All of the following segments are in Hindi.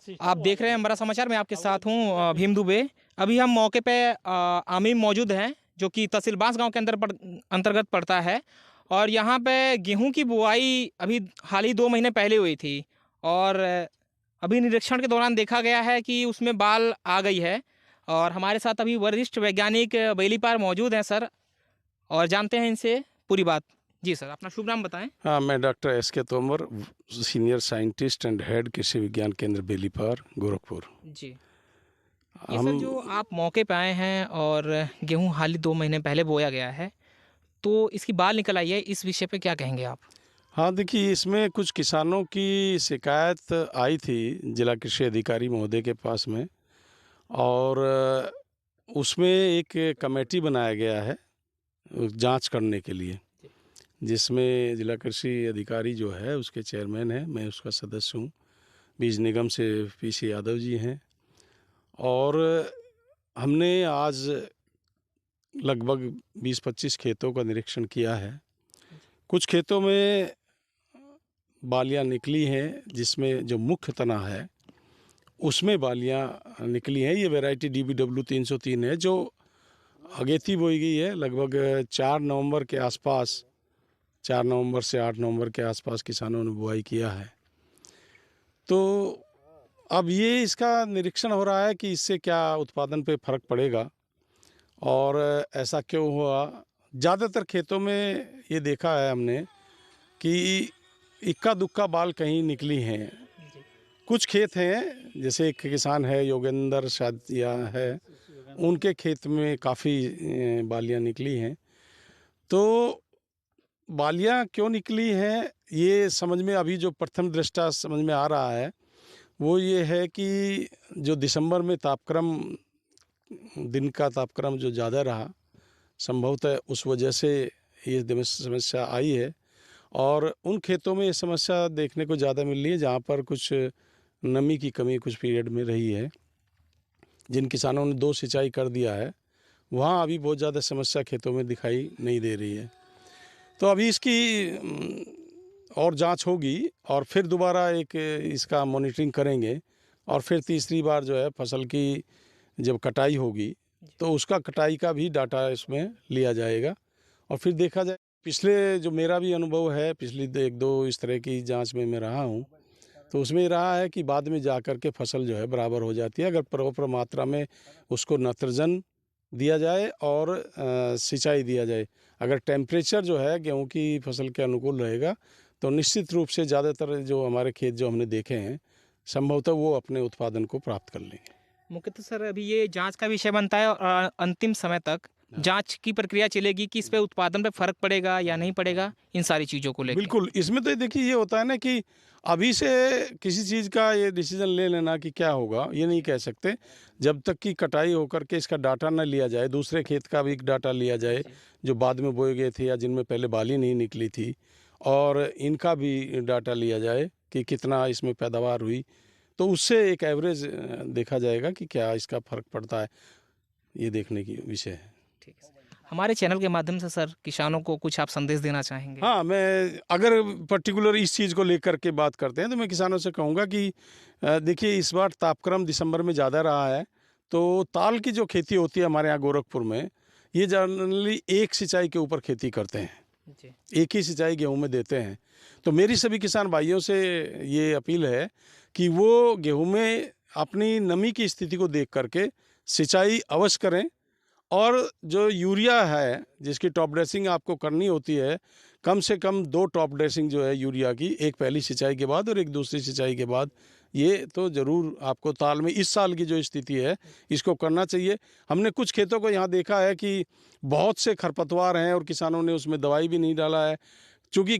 आप देख रहे हैं बड़ा समाचार। मैं आपके साथ हूँ भीम दुबे। अभी हम मौके पे आमीम मौजूद हैं, जो कि तहसील बांसगांव के अंतर्गत पड़ता है। और यहाँ पे गेहूं की बुआई अभी हाल ही 2 महीने पहले हुई थी। और अभी निरीक्षण के दौरान देखा गया है कि उसमें बाल आ गई है। और हमारे साथ अभी वरिष्ठ वैज्ञानिक बेलीपार मौजूद हैं सर, और जानते हैं इनसे पूरी बात। जी सर, अपना शुभ नाम बताएं। हाँ, मैं डॉक्टर एस के Tomar, senior scientist and head कृषि विज्ञान केंद्र बेलीपार, गोरखपुर। जी, ये सर हम जो आप मौके पे आए हैं और गेहूं हाल ही 2 महीने पहले बोया गया है, तो इसकी बाल निकल आई है, इस विषय पे क्या कहेंगे आप? हाँ, देखिए, इसमें कुछ किसानों की शिकायत आई थी जिला कृषि अधिकारी महोदय के पास में। और उसमें एक कमेटी बनाया गया है जांच करने के लिए, जिसमें जिला कृषि अधिकारी जो है उसके चेयरमैन हैं, मैं उसका सदस्य हूँ। बीज निगम से पीसी यादव जी हैं। और हमने आज लगभग 20-25 खेतों का निरीक्षण किया है। कुछ खेतों में बालियाँ निकली हैं, जिसमें जो मुख्य तना है उसमें बालियाँ निकली हैं। ये वैरायटी DBW 303 है, जो अगेती बोई गई है लगभग 4 नवंबर के आसपास। 4 नवंबर से 8 नवंबर के आसपास किसानों ने बुआई किया है। तो अब ये इसका निरीक्षण हो रहा है कि इससे क्या उत्पादन पे फ़र्क पड़ेगा और ऐसा क्यों हुआ। ज़्यादातर खेतों में ये देखा है हमने कि इक्का दुक्का बाल कहीं निकली हैं। कुछ खेत हैं, जैसे एक किसान है योगेंद्र शादिया है, उनके खेत में काफ़ी बालियाँ निकली हैं। तो बालियाँ क्यों निकली हैं, ये समझ में अभी जो प्रथम दृष्टा समझ में आ रहा है वो ये है कि जो दिसंबर में तापक्रम, दिन का तापक्रम जो ज़्यादा रहा, संभवतः उस वजह से ये समस्या आई है। और उन खेतों में ये समस्या देखने को ज़्यादा मिल रही है जहाँ पर कुछ नमी की कमी कुछ पीरियड में रही है। जिन किसानों ने 2 सिंचाई कर दिया है, वहाँ अभी बहुत ज़्यादा समस्या खेतों में दिखाई नहीं दे रही है। तो अभी इसकी और जांच होगी और फिर दोबारा एक इसका मॉनिटरिंग करेंगे। और फिर तीसरी बार जो है फसल की जब कटाई होगी तो उसका कटाई का भी डाटा इसमें लिया जाएगा और फिर देखा जाए। पिछले जो मेरा भी अनुभव है, पिछली 1-2 इस तरह की जांच में मैं रहा हूँ, तो उसमें ये रहा है कि बाद में जा कर के फसल जो है बराबर हो जाती है, अगर प्रॉपर मात्रा में उसको नत्रजन दिया जाए और सिंचाई दिया जाए। अगर टेम्परेचर जो है गेहूँ की फसल के अनुकूल रहेगा तो निश्चित रूप से ज़्यादातर जो हमारे खेत जो हमने देखे हैं, संभवतः वो अपने उत्पादन को प्राप्त कर लेंगे। मुख्यतः सर अभी ये जांच का विषय बनता है, और अंतिम समय तक जांच की प्रक्रिया चलेगी कि इस पे उत्पादन पे फर्क पड़ेगा या नहीं पड़ेगा, इन सारी चीज़ों को लेके। बिल्कुल, इसमें तो देखिए ये होता है ना कि अभी से किसी चीज़ का ये डिसीज़न ले लेना कि क्या होगा, ये नहीं कह सकते। जब तक कि कटाई होकर के इसका डाटा ना लिया जाए, दूसरे खेत का भी डाटा लिया जाए, जो बाद में बोए गए थे या जिनमें पहले बाली नहीं निकली थी, और इनका भी डाटा लिया जाए कि कितना इसमें पैदावार हुई, तो उससे एक एवरेज देखा जाएगा कि क्या इसका फ़र्क पड़ता है, ये देखने की विषय है। ठीक है सर। हमारे चैनल के माध्यम से सर किसानों को कुछ आप संदेश देना चाहेंगे? हाँ, मैं अगर पर्टिकुलर इस चीज़ को लेकर के बात करते हैं तो मैं किसानों से कहूँगा कि देखिए, इस बार तापक्रम दिसंबर में ज़्यादा रहा है, तो ताल की जो खेती होती है हमारे यहाँ गोरखपुर में, ये जनरली एक सिंचाई के ऊपर खेती करते हैं, जी। एक ही सिंचाई गेहूँ में देते हैं। तो मेरी सभी किसान भाइयों से ये अपील है कि वो गेहूँ में अपनी नमी की स्थिति को देख करके सिंचाई अवश्य करें। और जो यूरिया है, जिसकी टॉप ड्रेसिंग आपको करनी होती है, कम से कम 2 टॉप ड्रेसिंग जो है यूरिया की, एक पहली सिंचाई के बाद और एक दूसरी सिंचाई के बाद, ये तो ज़रूर आपको ताल में इस साल की जो स्थिति है, इसको करना चाहिए। हमने कुछ खेतों को यहाँ देखा है कि बहुत से खरपतवार हैं और किसानों ने उसमें दवाई भी नहीं डाला है। चूँकि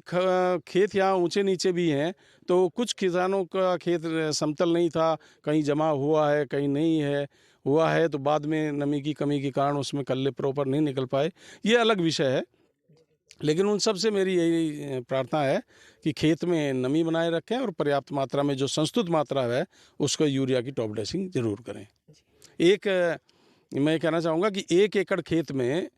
खेत यहाँ ऊँचे-नीचे भी हैं, तो कुछ किसानों का खेत समतल नहीं था, कहीं जमा हुआ है, कहीं नहीं है, हुआ है, तो बाद में नमी की कमी के कारण उसमें कल्ले प्रॉपर नहीं निकल पाए। ये अलग विषय है, लेकिन उन सब से मेरी यही प्रार्थना है कि खेत में नमी बनाए रखें और पर्याप्त मात्रा में जो संस्तुत मात्रा है, उसको यूरिया की टॉप ड्रेसिंग ज़रूर करें। मैं कहना चाहूँगा कि 1 एकड़ खेत में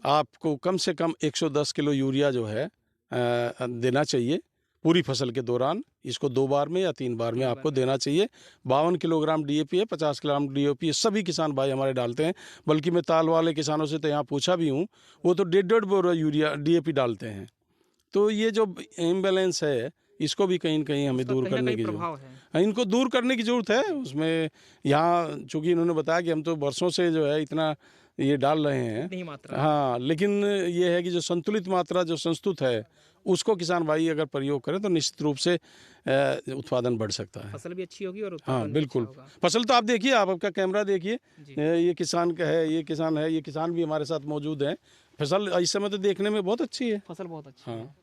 आपको कम से कम 110 किलो यूरिया जो है देना चाहिए पूरी फसल के दौरान इसको 2 बार में या 3 बार में आपको देना चाहिए। 52 किलोग्राम डीएपी है, 50 किलोग्राम डीएपी है, सभी किसान भाई हमारे डालते हैं। बल्कि मैं ताल वाले किसानों से तो यहाँ पूछा भी हूँ, वो तो 1.5 बोरा यूरिया डीएपी डालते हैं। तो ये जो इम्बैलेंस है, इसको भी कहीं न कहीं हमें दूर करने की प्रभाव है। हाँ, इनको दूर करने की ज़रूरत है। उसमें यहाँ चूँकि इन्होंने बताया कि हम तो बरसों से जो है इतना ये डाल रहे हैं, नहीं मात्रा। हाँ, लेकिन ये है कि जो संतुलित मात्रा जो संस्तुत है, उसको किसान भाई अगर प्रयोग करें तो निश्चित रूप से उत्पादन बढ़ सकता है। फसल भी अच्छी होगी और हाँ, उत्पादन भी अच्छा बिल्कुल। होगा। फसल तो आप देखिए, आप आपका कैमरा देखिए, जी। ये किसान का है, ये किसान है, ये किसान भी हमारे साथ मौजूद हैं। फसल इस समय तो देखने में बहुत अच्छी है। फसल बहुत अच्छी हाँ। है।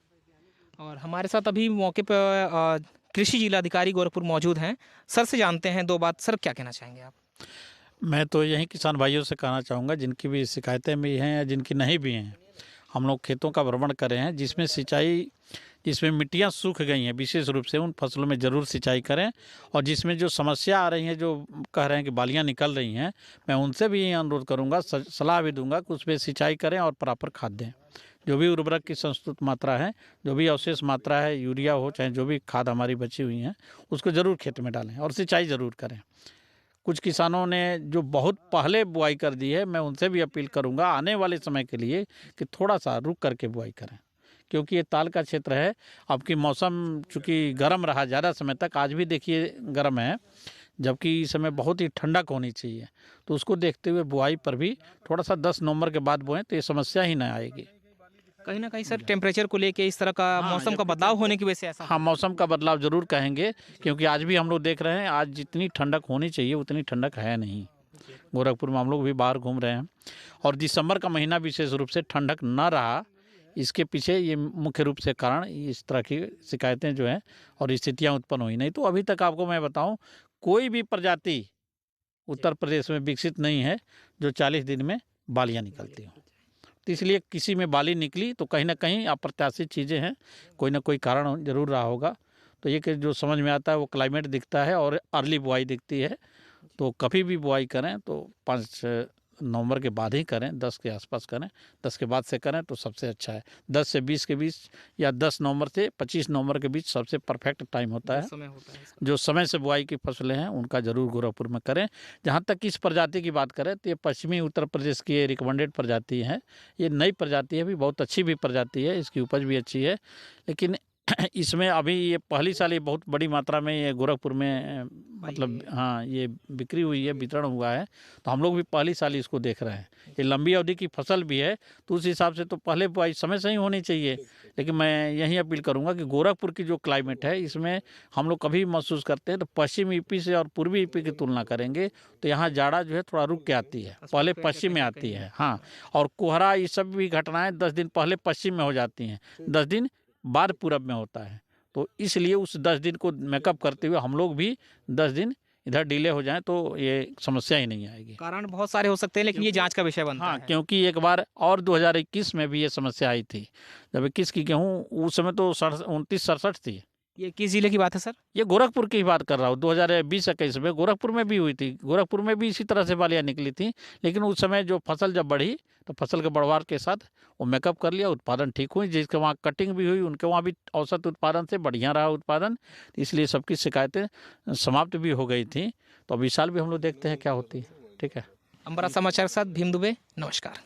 और हमारे साथ अभी मौके पर कृषि जिलाधिकारी गोरखपुर मौजूद हैं। सर से जानते हैं 2 बात। सर, क्या कहना चाहेंगे आप? मैं तो यही किसान भाइयों से कहना चाहूँगा, जिनकी भी शिकायतें भी हैं या जिनकी नहीं भी हैं, हम लोग खेतों का भ्रमण करे हैं, जिसमें मिट्टियाँ सूख गई हैं, विशेष रूप से उन फसलों में ज़रूर सिंचाई करें। और जिसमें जो समस्या आ रही है, जो कह रहे हैं कि बालियाँ निकल रही हैं, मैं उनसे भी यही अनुरोध करूँगा, सलाह भी दूंगा कि उसमें सिंचाई करें और प्रॉपर खाद दें। जो भी उर्वरक की संस्तुत मात्रा है, जो भी अवशेष मात्रा है, यूरिया हो चाहे जो भी खाद हमारी बची हुई हैं, उसको ज़रूर खेत में डालें और सिंचाई ज़रूर करें। कुछ किसानों ने जो बहुत पहले बुआई कर दी है, मैं उनसे भी अपील करूंगा आने वाले समय के लिए कि थोड़ा सा रुक करके बुआई करें, क्योंकि ये ताल का क्षेत्र है। अब की मौसम चूँकि गर्म रहा ज़्यादा समय तक, आज भी देखिए गर्म है, जबकि इस समय बहुत ही ठंडक होनी चाहिए। तो उसको देखते हुए बुआई पर भी थोड़ा सा 10 नवंबर के बाद बोएं तो ये समस्या ही ना आएगी। कहीं ना कहीं सर टेम्परेचर को लेके इस तरह का मौसम का बदलाव होने की वजह से ऐसा हाँ, मौसम का बदलाव ज़रूर कहेंगे, क्योंकि आज भी हम लोग देख रहे हैं, आज जितनी ठंडक होनी चाहिए उतनी ठंडक है नहीं। गोरखपुर में हम लोग भी बाहर घूम रहे हैं, और दिसंबर का महीना विशेष रूप से ठंडक न रहा, इसके पीछे ये मुख्य रूप से कारण इस तरह की शिकायतें जो हैं और स्थितियाँ उत्पन्न हुई। नहीं तो अभी तक आपको मैं बताऊँ, कोई भी प्रजाति उत्तर प्रदेश में विकसित नहीं है जो 40 दिन में बालियाँ निकलती हों। तो इसलिए किसी में बाली निकली तो कहीं ना कहीं अप्रत्याशित चीज़ें हैं, कोई ना कोई कारण जरूर रहा होगा। तो ये कि जो समझ में आता है वो क्लाइमेट दिखता है और अर्ली बुआई दिखती है। तो कभी भी बुआई करें तो 5 नवंबर के बाद ही करें, 10 के आसपास करें, 10 के बाद से करें तो सबसे अच्छा है। 10 से 20 के बीच या 10 नवंबर से 25 नवंबर के बीच सबसे परफेक्ट टाइम होता है। जो समय से बुआई की फसलें हैं उनका ज़रूर गोरखपुर में करें। जहाँ तक इस प्रजाति की बात करें तो ये पश्चिमी उत्तर प्रदेश की रिकमेंडेड प्रजाति है। ये नई प्रजाति है, भी बहुत अच्छी भी प्रजाति है, इसकी उपज भी अच्छी है। लेकिन इसमें अभी ये पहली साल ये बहुत बड़ी मात्रा में ये गोरखपुर में मतलब हाँ ये बिक्री हुई है, वितरण हुआ है। तो हम लोग भी पहली साल इसको देख रहे हैं। ये लंबी अवधि की फसल भी है, तो उस हिसाब से तो पहले बुआई समय से ही होनी चाहिए। लेकिन मैं यही अपील करूंगा कि गोरखपुर की जो क्लाइमेट है, इसमें हम लोग कभी महसूस करते हैं तो पश्चिम यूपी से और पूर्वी यूपी की तुलना करेंगे तो यहाँ जाड़ा जो है थोड़ा रुक के आती है, पहले पश्चिम में आती है। हाँ, और कोहरा ये सब भी घटनाएँ 10 दिन पहले पश्चिम में हो जाती हैं, 10 दिन बाद पूरब में होता है। तो इसलिए उस 10 दिन को मेकअप करते हुए हम लोग भी 10 दिन इधर डिले हो जाए तो ये समस्या ही नहीं आएगी। कारण बहुत सारे हो सकते हैं, लेकिन ये जांच का विषय बनता हाँ, है। क्योंकि एक बार और 2021 में भी ये समस्या आई थी, जब 21 की गेहूँ उस समय तो 29-67 थी। ये किस जिले की बात है सर? ये गोरखपुर की ही बात कर रहा हूँ। 2020-21 में गोरखपुर में भी हुई थी। गोरखपुर में भी इसी तरह से बालियाँ निकली थी, लेकिन उस समय जो फसल जब बढ़ी तो फसल के बढ़वार के साथ वो मेकअप कर लिया, उत्पादन ठीक हुई। जिसके वहाँ कटिंग भी हुई, उनके वहाँ भी औसत उत्पादन से बढ़िया रहा उत्पादन, इसलिए सबकी शिकायतें समाप्त भी हो गई थी। तो अब इस साल भी हम लोग देखते हैं क्या होती है। ठीक है। अंबरा समाचार के साथ भीम दुबे, नमस्कार।